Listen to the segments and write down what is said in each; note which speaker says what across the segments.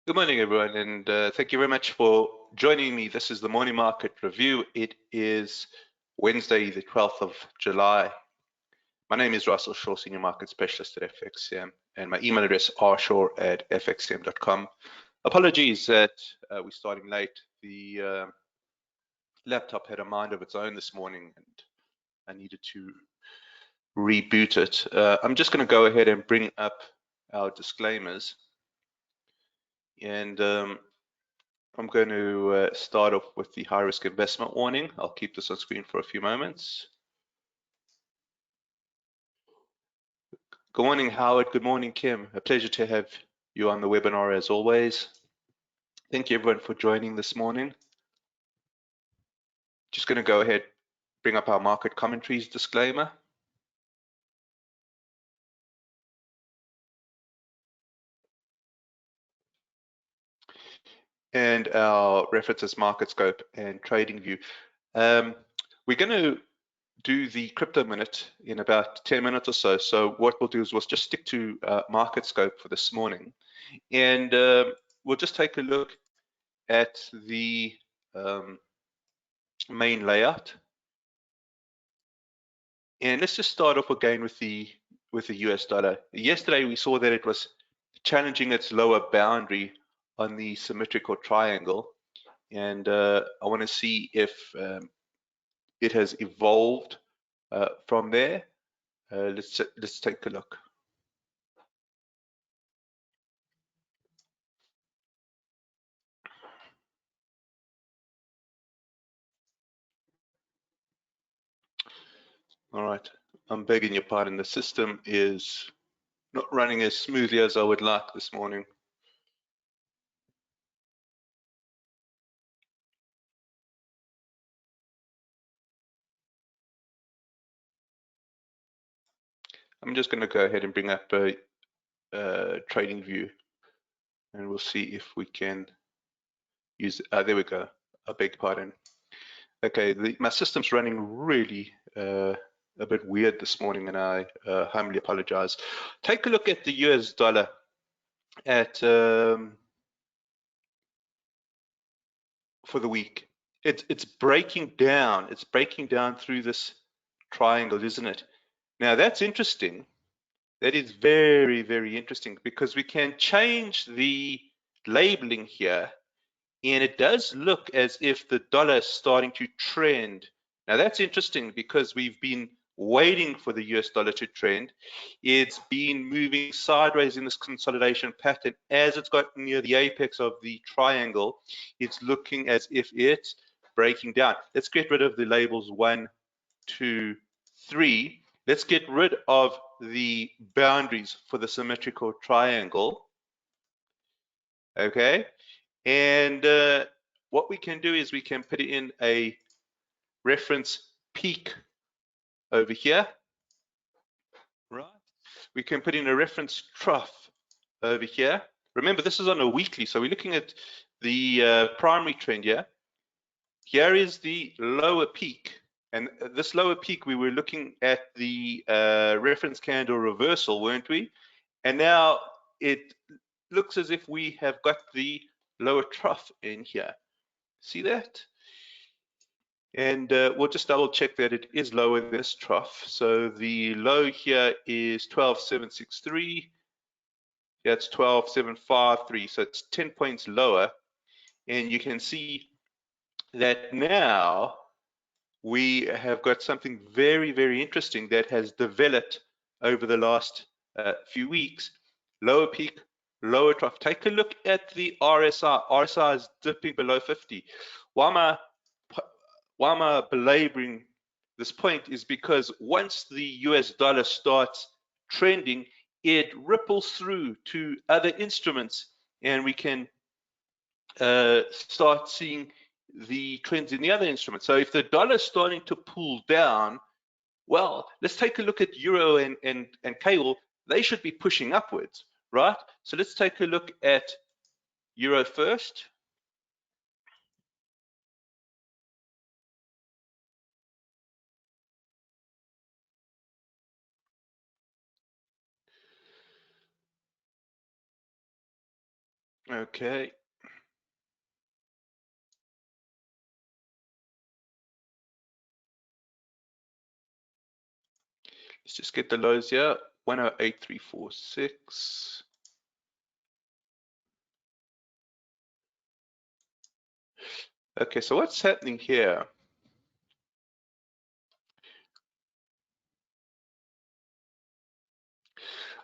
Speaker 1: Good morning, everyone, and thank you very much for joining me. This is the Morning Market Review. It is Wednesday, the 12th of July. My name is Russell Shaw, Senior Market Specialist at FXCM, and my email address rshaw@fxcm.com. Apologies that we're starting late. The laptop had a mind of its own this morning, and I needed to reboot it. I'm just going to go ahead and bring up our disclaimers. And I'm going to start off with the high risk investment warning. I'll keep this on screen for a few moments. Good morning, Howard. Good morning, Kim. A pleasure to have you on the webinar as always. Thank you everyone for joining this morning. Just going to go ahead, bring up our market commentaries disclaimer. And our references, market scope and trading view. We're going to do the crypto minute in about 10 minutes or so. So what we'll do is we'll just stick to market scope for this morning. And we'll just take a look at the main layout. And let's just start off again with the US dollar. Yesterday we saw that it was challenging its lower boundary on the symmetrical triangle, and I want to see if it has evolved from there. Let's take a look. All right, I'm begging your pardon. The system is not running as smoothly as I would like this morning. I'm just going to go ahead and bring up a trading view, and we'll see if we can use. There we go. I beg your pardon. Okay, my system's running really a bit weird this morning, and I humbly apologize. Take a look at the US dollar at for the week. It's breaking down. It's breaking down through this triangle, isn't it? Now that's interesting. That is very, very interesting because we can change the labeling here, and it does look as if the dollar is starting to trend. Now that's interesting because we've been waiting for the US dollar to trend. It's been moving sideways in this consolidation pattern. As it's got near the apex of the triangle, it's looking as if it's breaking down. Let's get rid of the labels 1, 2, 3. Let's get rid of the boundaries for the symmetrical triangle. Okay, and what we can do is we can put in a reference peak over here, right? We can put in a reference trough over here. Remember, this is on a weekly, so we're looking at the primary trend here. Here is the lower peak, and this lower peak, we were looking at the reference candle reversal, weren't we? And now it looks as if we have got the lower trough in here. See that? And we'll just double check that it is lower than this trough. So the low here is 12,763. That's 12,753. So it's 10 points lower. And you can see that now we have got something very, very interesting that has developed over the last few weeks. Lower peak, lower trough. Take a look at the RSI. RSI is dipping below 50. Why am I belaboring this point is because once the US dollar starts trending, it ripples through to other instruments, and we can start seeing the trends in the other instruments. So if the dollar is starting to pull down, well, let's take a look at euro and cable. They should be pushing upwards, right? So let's take a look at euro first. Okay. Let's just get the lows here. 108.346. Okay, so what's happening here?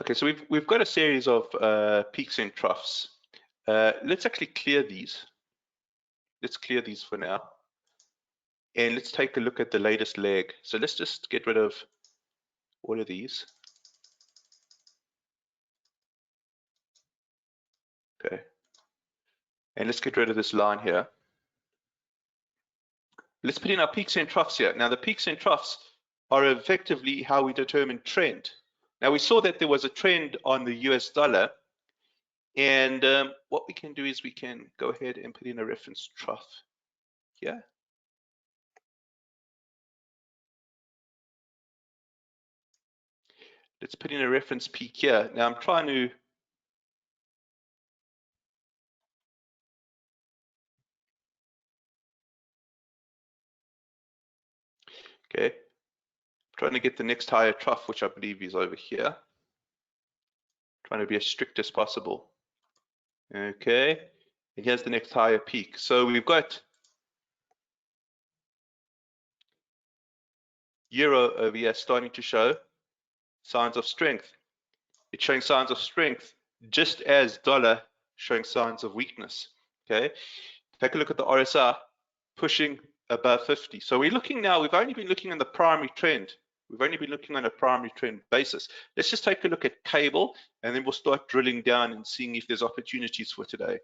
Speaker 1: Okay, so we've got a series of peaks and troughs. Let's actually clear these. Let's clear these for now. And let's take a look at the latest leg. So let's just get rid of all of these. Okay. And let's get rid of this line here. Let's put in our peaks and troughs here. Now the peaks and troughs are effectively how we determine trend. Now we saw that there was a trend on the US dollar, and what we can do is we can go ahead and put in a reference trough here. Let's put in a reference peak here. Now I'm trying to trying to get the next higher trough, which I believe is over here. Trying to be as strict as possible. Okay, and here's the next higher peak. So we've got euro over here starting to show signs of strength. It's showing signs of strength just as dollar showing signs of weakness. Okay, take a look at the RSI pushing above 50. So we're looking now, we've only been looking on the primary trend. We've only been looking on a primary trend basis. Let's just take a look at cable, and then we'll start drilling down and seeing if there's opportunities for today.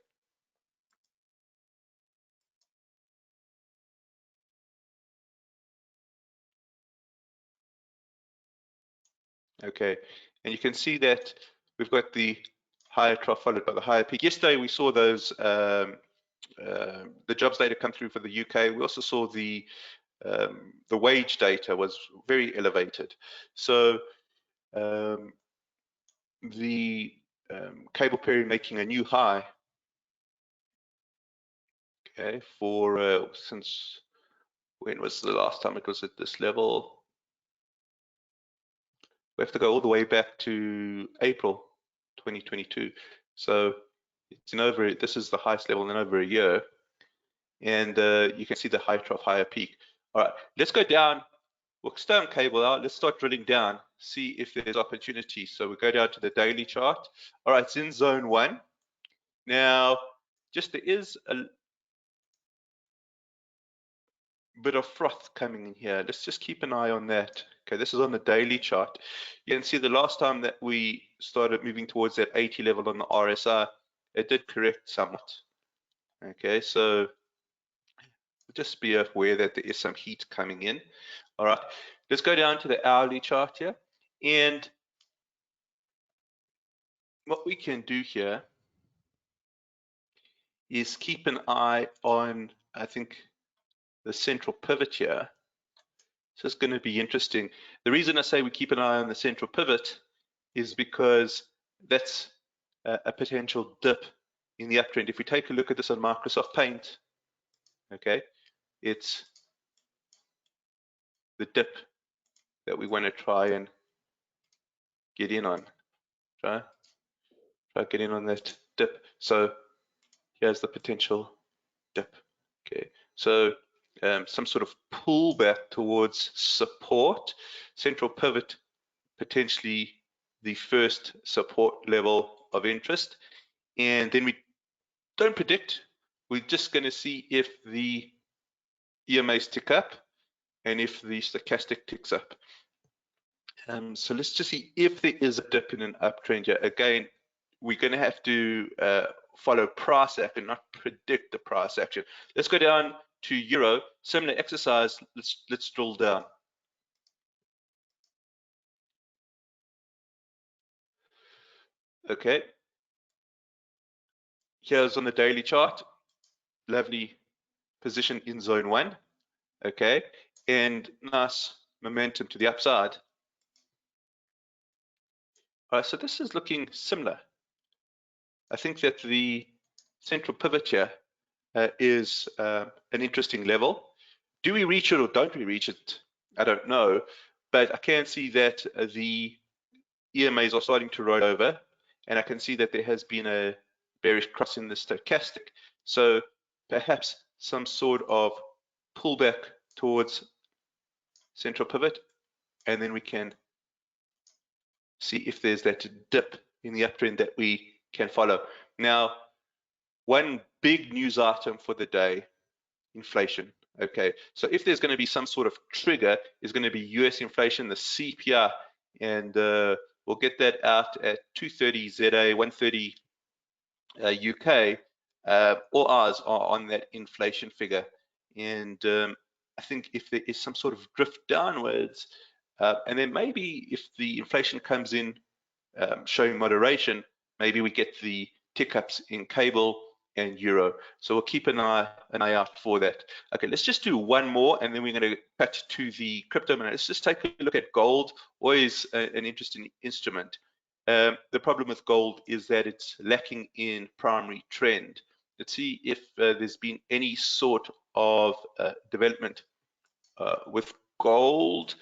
Speaker 1: Okay, and you can see that we've got the higher trough followed by the higher peak. Yesterday we saw those the jobs data come through for the UK. We also saw the wage data was very elevated. So the cable period making a new high. Okay, for since when was the last time it was at this level? We have to go all the way back to April 2022. So it's in over, this is the highest level in over a year. And you can see the high trough, higher peak. All right, let's go down. We'll stay on cable out. Let's start drilling down, see if there's opportunity. So we go down to the daily chart. All right, it's in zone 1. Now, just there is a bit of froth coming in here. Let's just keep an eye on that. Okay, this is on the daily chart. You can see the last time that we started moving towards that 80 level on the RSI, it did correct somewhat. Okay, so just be aware that there is some heat coming in. All right, let's go down to the hourly chart here. And what we can do here is keep an eye on, I think, the central pivot here. So it's going to be interesting. The reason I say we keep an eye on the central pivot is because that's a potential dip in the uptrend. If we take a look at this on Microsoft Paint, okay, it's the dip that we want to try and get in on. Try get in on that dip. So here's the potential dip. Okay, so some sort of pullback towards support, central pivot, potentially the first support level of interest, and then we don't predict. We're just going to see if the EMAs tick up and if the stochastic ticks up. So let's just see if there is a dip in an uptrend here. Again, we're going to have to follow price action, not predict the price action. Let's go down to euro. Similar exercise. Let's drill down. Okay. Here's on the daily chart. Lovely position in zone 1. Okay, and nice momentum to the upside. All right, so this is looking similar. I think that the central pivot here is an interesting level. Do we reach it or don't we reach it? I don't know, but I can see that the EMAs are starting to roll over, and I can see that there has been a bearish cross in the stochastic. So perhaps some sort of pullback towards central pivot, and then we can see if there's that dip in the uptrend that we can follow. Now, one big news item for the day, inflation. Okay, so if there's going to be some sort of trigger, is going to be US inflation, the CPI, and we'll get that out at 2:30 ZA, 1:30 UK. All eyes are on that inflation figure, and I think if there is some sort of drift downwards, and then maybe if the inflation comes in showing moderation, maybe we get the tick ups in cable and euro. So we'll keep an eye out for that. Okay, let's just do one more, and then we're going to cut to the crypto minute. Let's just take a look at gold. Always an interesting instrument. The problem with gold is that it's lacking in primary trend. Let's see if there's been any sort of development with gold.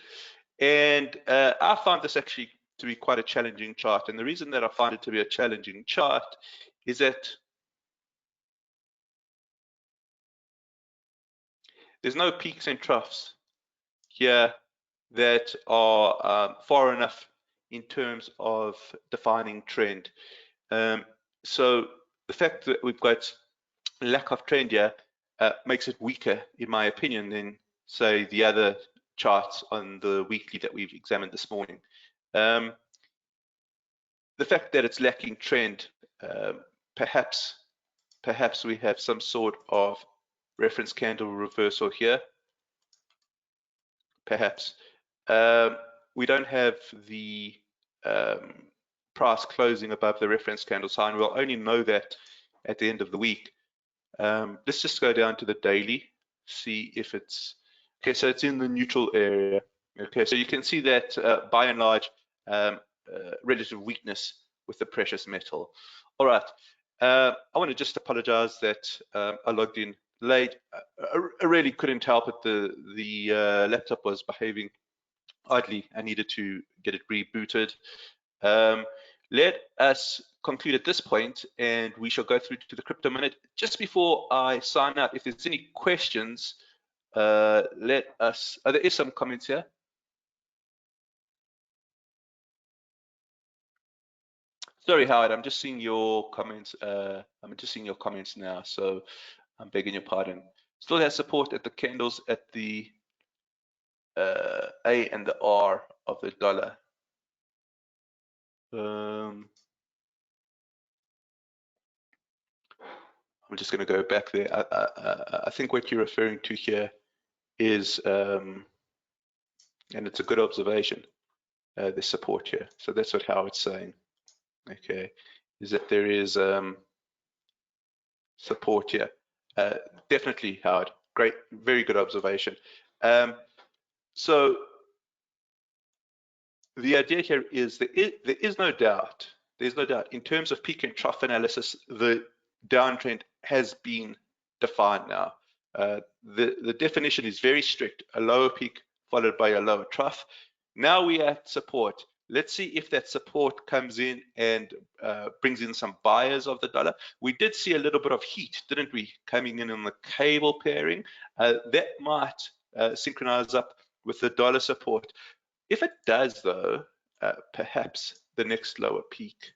Speaker 1: And I found this actually to be quite a challenging chart. And the reason that I find it to be a challenging chart is that there's no peaks and troughs here that are far enough in terms of defining trend. So the fact that we've got lack of trend here makes it weaker, in my opinion, than say the other charts on the weekly that we've examined this morning. The fact that it's lacking trend, perhaps we have some sort of reference candle reversal here. Perhaps we don't have the price closing above the reference candle sign. We'll only know that at the end of the week. Let's just go down to the daily, see if it's okay. So it's in the neutral area. Okay, so you can see that by and large relative weakness with the precious metal. All right, I want to just apologize that I logged in late. I really couldn't help it. The laptop was behaving oddly. I needed to get it rebooted. Let us conclude at this point, and we shall go through to the crypto minute. Just before I sign out, if there's any questions, let us. There is some comments here. Sorry, Howard, I'm just seeing your comments. I'm just seeing your comments now, so I'm begging your pardon. Still has support at the candles at the A and the R of the dollar. I'm just going to go back there. I think what you're referring to here is, and it's a good observation, the support here. So that's what Howard's saying. Okay, is that there is support here. Definitely, Howard. Great, very good observation. So the idea here is there is no doubt. There's no doubt in terms of peak and trough analysis, the downtrend has been defined now. The definition is very strict: a lower peak followed by a lower trough. Now we at support. Let's see if that support comes in and brings in some buyers of the dollar. We did see a little bit of heat, didn't we, coming in on the cable pairing. That might synchronize up with the dollar support. If it does, though, perhaps the next lower peak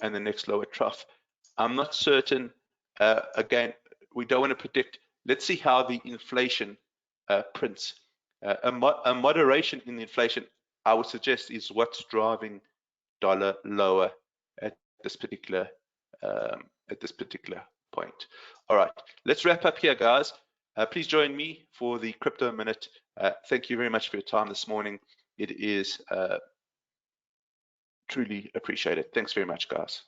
Speaker 1: and the next lower trough. I'm not certain. Again, we don't want to predict. Let's see how the inflation prints. A moderation in the inflation, I would suggest, is what's driving dollar lower at this particular point. All right, let's wrap up here, guys. Please join me for the crypto minute. Thank you very much for your time this morning. It is truly appreciated. Thanks very much, guys.